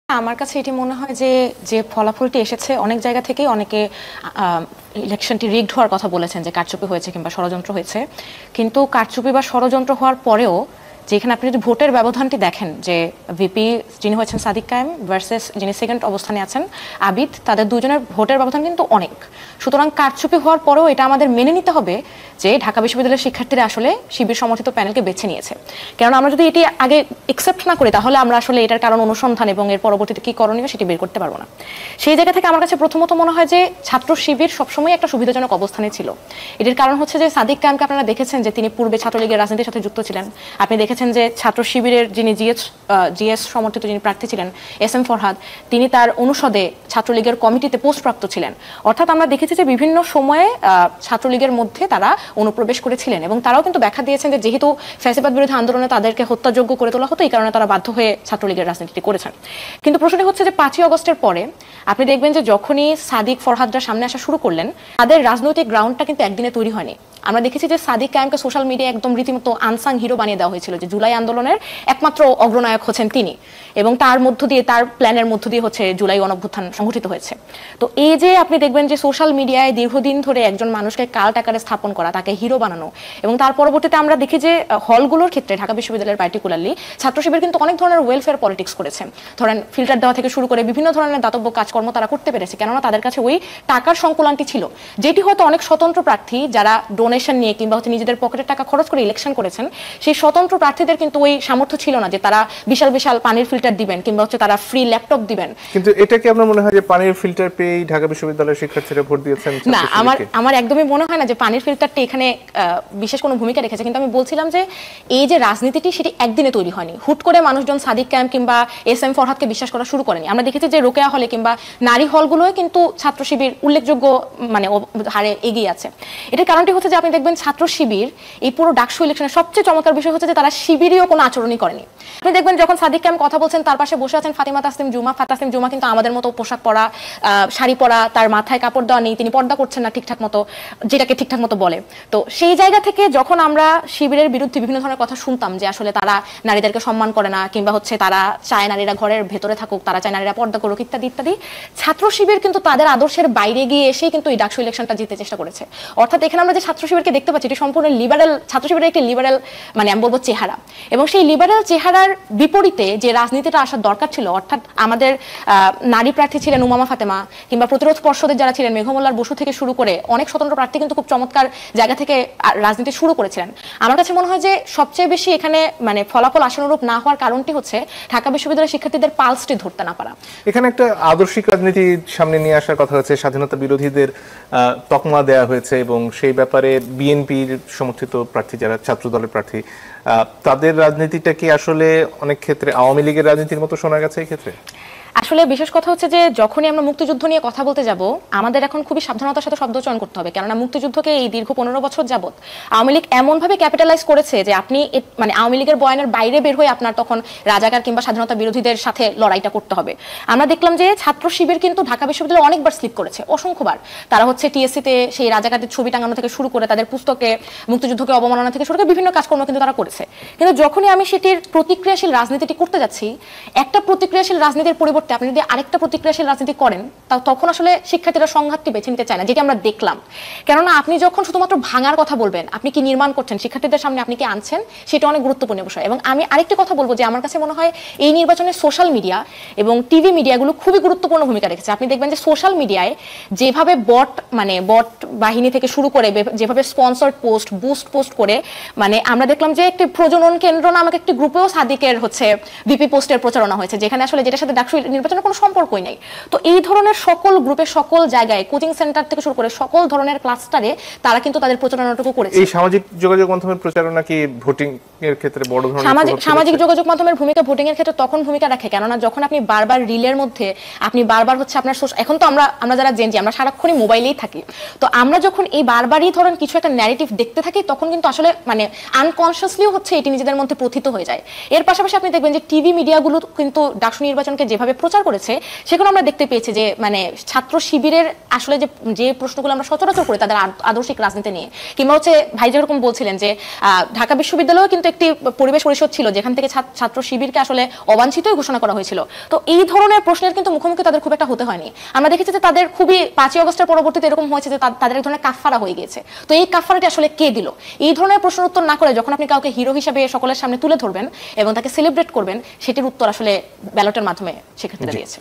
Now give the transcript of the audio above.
আমার কাছে এটি মনে হয় যে যে ফলাফলটি এসেছে অনেক জায়গা থেকেই অনেকে ইলেকশনটি রিগড হওয়ার কথা বলেছেন যে কারচুপি হয়েছে কিংবা ষড়যন্ত্র হয়েছে, কিন্তু কারচুপি বা ষড়যন্ত্র হওয়ার পরেও যেখানে আপনি যদি ভোটের ব্যবধানটি দেখেন যে ভিপি যিনি হয়েছেন সাদিক কায়েম ভার্সেস যিনি সেকেন্ড অবস্থানে আছেন আবিদ, তাদের দুজনের ভোটের ব্যবধান কিন্তু অনেক। সুতরাং কারচুপি হওয়ার পরেও এটা আমাদের মেনে নিতে হবে যে ঢাকা বিশ্ববিদ্যালয়ের শিক্ষার্থীরা আসলে শিবির সমর্থিত প্যানেলকে বেছে নিয়েছে। কারণ আমরা যদি এটি আগে একসেপ্ট না করি তাহলে আমরা আসলে এটার কারণ অনুসন্ধান এবং এর পরবর্তীতে কি করণীয় সেটি বের করতে পারবো না। সেই জায়গা থেকে আমার কাছে প্রথমত মনে হয় যে ছাত্র শিবির সবসময় একটা সুবিধাজনক অবস্থানে ছিল। এটির কারণ হচ্ছে যে সাদিক কায়েমকে আপনারা দেখেছেন যে তিনি পূর্বে ছাত্রলীগের রাজনীতির সাথে যুক্ত ছিলেন। আপনি দেখেছেন যে ছাত্র শিবিরের যিনি জিএস সমর্থিত যিনি প্রার্থী ছিলেন SM ফরহাদ, তিনি তার অনুষদে ছাত্রলীগের কমিটিতে পোস্টপ্রাপ্ত ছিলেন। অর্থাৎ আমরা দেখেছি যে বিভিন্ন সময়ে ছাত্রলীগের মধ্যে তারা অনুপ্রবেশ করেছিলেন এবং তারাও কিন্তু ব্যাখ্যা দিয়েছেন যে যেহেতু ফ্যাসিবাদ বিরোধী আন্দোলনে তাদেরকে হত্যাযোগ্য করে তোলা হতো, এই কারণে তারা বাধ্য হয়ে ছাত্রলীগের রাজনীতিটি করেছেন। কিন্তু প্রশ্নটি হচ্ছে যে 5ই আগস্টের পরে আপনি দেখবেন যে যখনই সাদিক ফরহাদরা সামনে আসা শুরু করলেন, তাদের রাজনৈতিক গ্রাউন্ডটা কিন্তু একদিনে তৈরি হয়নি। আমরা দেখেছি যে সাদিক কায়েমকে সোশ্যাল মিডিয়ায় একদম রীতিমতো আনসাং হিরো বানিয়ে দেওয়া হয়েছিল, যে জুলাই আন্দোলনের একমাত্র অগ্রনায়ক হচ্ছেন তিনি, এবং তার মধ্য দিয়ে তার প্ল্যানের মধ্য দিয়ে হচ্ছে জুলাই গণঅভ্যুত্থান সংঘটিত হয়েছে। তো এই যে আপনি দেখবেন যে সোশ্যাল মিডিয়ায় দীর্ঘদিন ধরে একজন মানুষকে কাল্ট আকারে স্থাপন করা, তাকে হিরো বানানো, এবং তার পরবর্তীতে আমরা দেখি যে হলগুলোর ক্ষেত্রে ঢাকা বিশ্ববিদ্যালয়ের পার্টিকুলারলি ছাত্র শিবির কিন্তু অনেক ধরনের ওয়েলফেয়ার পলিটিক্স করেছে। ধরেন ফিল্টার দেওয়া থেকে শুরু করে বিভিন্ন ধরনের দাতব্য কাজকর্ম তারা করতে পেরেছে, কেননা তাদের কাছে ওই টাকার সংকুলানটি ছিল, যেটি হয়তো অনেক স্বতন্ত্র প্রার্থী যারা ডোনেশন নিয়ে কিংবা হচ্ছে নিজেদের পকেটের টাকা খরচ করে ইলেকশন করেছেন, সেই স্বতন্ত্র প্রার্থীদের কিন্তু ওই সামর্থ্য ছিল না যে তারা বিশাল বিশাল পানির ফিল্টার দিবেন কিংবা হচ্ছে তারা ফ্রি ল্যাপটপ দিবেন। কিন্তু এটা কি আপনার মনে হয় যে পানির ফিল্টার পেয়ে ঢাকা বিশ্ববিদ্যালয়ের শিক্ষার্থীরা ভোট দিয়েছেন? না, আমার একদমই মনে হয় না যে পানির ফিল্টারটি এখানে বিশেষ কোনো ভূমিকা রেখেছে। কিন্তু আমি বলছিলাম যে এই যে রাজনীতিটি সেটি একদিনে তৈরি হয়নি। হুট করে মানুষজন সাদিক কায়েম কিংবা SM ফরহাদকে বিশ্বাস করা শুরু করেনি। আমরা দেখেছি যে রোকেয়া হলে কিংবা নারী হলগুলোয় কিন্তু ছাত্র শিবির উল্লেখযোগ্য মানে হারে এগিয়ে আছে। এটার কারণটি হচ্ছে যে আপনি দেখবেন ছাত্র শিবির এই পুরো ডাকসু ইলেকশনের সবচেয়ে চমৎকার বিষয় হচ্ছে যে তারা শিবিরেও কোনো আচরণই করেনি। আপনি দেখবেন যখন সাদিক কায়েম কথা বলছেন তার পাশে বসে আছেন ফাতিমা তাসলিম জুমা কিন্তু আমাদের মতো পোশাক পরা, শাড়ি পরা, তার মাথায় কাপড় দেওয়া নেই, তিনি পর্দা করছেন না ঠিকঠাক মতো, যেটাকে ঠিকঠাক মতো বলে। তো সেই জায়গা থেকে যখন আমরা শিবিরের বিরুদ্ধে বিভিন্ন ধরনের কথা শুনতাম যে আসলে তারা নারীদেরকে সম্মান করে না কিংবা হচ্ছে তারা চায় নারীরা ঘরের ভেতরে থাকুক, তারা চায় নারীরা পর্দা করুক ইত্যাদি ইত্যাদি, ছাত্র শিবির কিন্তু তাদের আদর্শের বাইরে গিয়ে এসেই কিন্তু এই ডাকসু ইলেকশনটা জিততে চেষ্টা করেছে। অর্থাৎ এখানে আমরা যে ছাত্র শিবিরকে দেখতে পাচ্ছি এটি সম্পূর্ণ লিবারেল, ছাত্র শিবিরের একটি লিবারেল মানে আমি বলবো চেহারা, এবং সেই লিবারেল চেহারার বিপরীতে যে রাজনীতিটা আসার দরকার ছিল, অর্থাৎ আমাদের নারী প্রার্থী ছিলেন উমামা ফাতেমা কিংবা প্রতিরোধ পর্ষদের যারা ছিলেন মেঘমোল্লার বসু থেকে শুরু করে অনেক স্বতন্ত্র প্রার্থী কিন্তু খুব চমৎকার জায়গা থেকে রাজনীতি শুরু করেছিলেন। আমার কাছে মনে হয় যে সবচেয়ে বেশি এখানে মানে ফলাফল আশানুরূপ না হওয়ার কারণটি হচ্ছে ঢাকা বিশ্ববিদ্যালয়ের শিক্ষার্থীদের পালসটি ধরতে না পারা। এখানে একটা আদর্শিক রাজনীতি সামনে নিয়ে আসার কথা হচ্ছে, স্বাধীনতা বিরোধীদের তকমা দেওয়া হয়েছে এবং সেই ব্যাপারে বিএনপির সমর্থিত প্রার্থী যারা ছাত্র দলের প্রার্থী, তাদের রাজনীতিটা কি আসলে অনেক ক্ষেত্রে আওয়ামী লীগের রাজনীতির মতো শোনা গেছে এই ক্ষেত্রে? আসলে বিশেষ কথা হচ্ছে যে যখনই আমরা মুক্তিযুদ্ধ নিয়ে কথা বলতে যাব আমাদের এখন খুবই সাবধানতার সাথে শব্দ চয়ন করতে হবে, কেননা মুক্তিযুদ্ধকে এই দীর্ঘ 15 বছর যাবত আওয়ামী লীগ এমনভাবে ক্যাপিটালাইজ করেছে যে আপনি মানে আওয়ামী লীগের বয়ানের বাইরে বের হয়ে আপনার তখন রাজাকার কিংবা স্বাধীনতা বিরোধীদের সাথে লড়াইটা করতে হবে। আমরা দেখলাম যে ছাত্র শিবির কিন্তু ঢাকা বিশ্ববিদ্যালয়ে অনেকবার স্লিপ করেছে, অসংখ্যবার। তারা হচ্ছে টিএসসিতে সেই রাজাকারদের ছবি টাঙানো থেকে শুরু করে তাদের পুস্তকে মুক্তিযুদ্ধকে অবমাননা থেকে শুরু করে বিভিন্ন কাজকর্ম কিন্তু তারা করেছে। কিন্তু যখনই আমি সেটির প্রতিক্রিয়াশীল রাজনীতিটি করতে যাচ্ছি, একটা প্রতিক্রিয়াশীল রাজনীতির পরিবর্তে আপনি যদি আরেকটা প্রতিক্রিয়াশীল রাজনীতি করেন তখন আসলে শিক্ষার্থীরা সংঘাতটি বেছে নিতে চায় না, যেটি আমরা দেখলাম। কেননা আপনি যখন শুধুমাত্র ভাঙার কথা বলবেন, আপনি কি নির্মাণ করছেন, শিক্ষার্থীদের সামনে আপনি কি আনছেন, সেটা অনেক গুরুত্বপূর্ণ বিষয়। এবং আমি আরেকটি কথা বলবো যে আমার কাছে মনে হয় এই নির্বাচনে সোশ্যাল মিডিয়া এবং টিভি মিডিয়াগুলো খুবই গুরুত্বপূর্ণ ভূমিকা রেখেছে। আপনি দেখবেন যে সোশ্যাল মিডিয়ায় যেভাবে বট বাহিনী থেকে শুরু করে যেভাবে স্পন্সর্ড পোস্ট, বুস্ট পোস্ট করে, মানে আমরা দেখলাম যে একটি প্রজনন কেন্দ্র নামক একটি গ্রুপেও সাদিকের হচ্ছে ভিপি পোস্টের প্রচারণা হয়েছে, যেখানে আসলে যেটার সাথে ডাকসু নির্বাচনের কোনো সম্পর্কই নেই। তো এই ধরনের সকল গ্রুপে সকল জায়গায় কোচিং সেন্টার থেকে শুরু করে সকল ধরনের ক্লাস্টারে তারা কিন্তু তাদের প্রচারণাটুকু করেছে। এই সামাজিক যোগাযোগ মাধ্যমের প্রচারণা কি ভোটিং এর ক্ষেত্রে বড় ধরনের সামাজিক যোগাযোগ মাধ্যমের ভূমিকা ভোটিং এর ক্ষেত্রে তখন ভূমিকা রাখে কেননা যখন আপনি বারবার রিলের মধ্যে আপনি বারবার হচ্ছে আপনার এখন তো আমরা যারা জেনজি আমরা সারাক্ষণই মোবাইলেই থাকি, তো আমরা যখন এই বারবারই ধরেন কিছু একটা ন্যারেটিভ দেখতে থাকি তখন কিন্তু আসলে মানে আনকনসিয়াসলিও হচ্ছে এটি নিজেদের মধ্যে প্রথিত হয়ে যায়। এর পাশাপাশি আপনি দেখবেন যে টিভি মিডিয়াগুলো কিন্তু ডাকসু নির্বাচনকে যেভাবে প্রচার করেছে সেখানে আমরা দেখতে পেয়েছি যে মানে ছাত্র শিবিরের আসলে যে প্রশ্নগুলো আমরা সচরাচর করি তাদের আদর্শিক রাজনীতি নিয়ে, কিংবা হচ্ছে ভাই যেরকম বলছিলেন যে ঢাকা বিশ্ববিদ্যালয়েও কিন্তু একটি পরিবেশ পরিষদ ছিল যেখান থেকে ছাত্র শিবিরকে আসলে অবাঞ্ছিতই ঘোষণা করা হয়েছিল। তো এই ধরনের প্রশ্নের কিন্তু মুখোমুখি তাদের খুব একটা হতে হয়নি। আমরা দেখেছি যে তাদের খুবই 5ই আগস্টের পরবর্তীতে এরকম হয়েছে যে তাদের এক ধরনের কাফফারা হয়ে গিয়েছে। তো এই কাফফারাটি আসলে কে দিল? এই ধরনের প্রশ্নের উত্তর না করে যখন আপনি কাউকে হিরো হিসেবে সকলের সামনে তুলে ধরবেন এবং তাকে সেলিব্রেট করবেন, সেটির উত্তর আসলে ব্যালটের মাধ্যমে সেক্ষেত্রে দিয়েছে।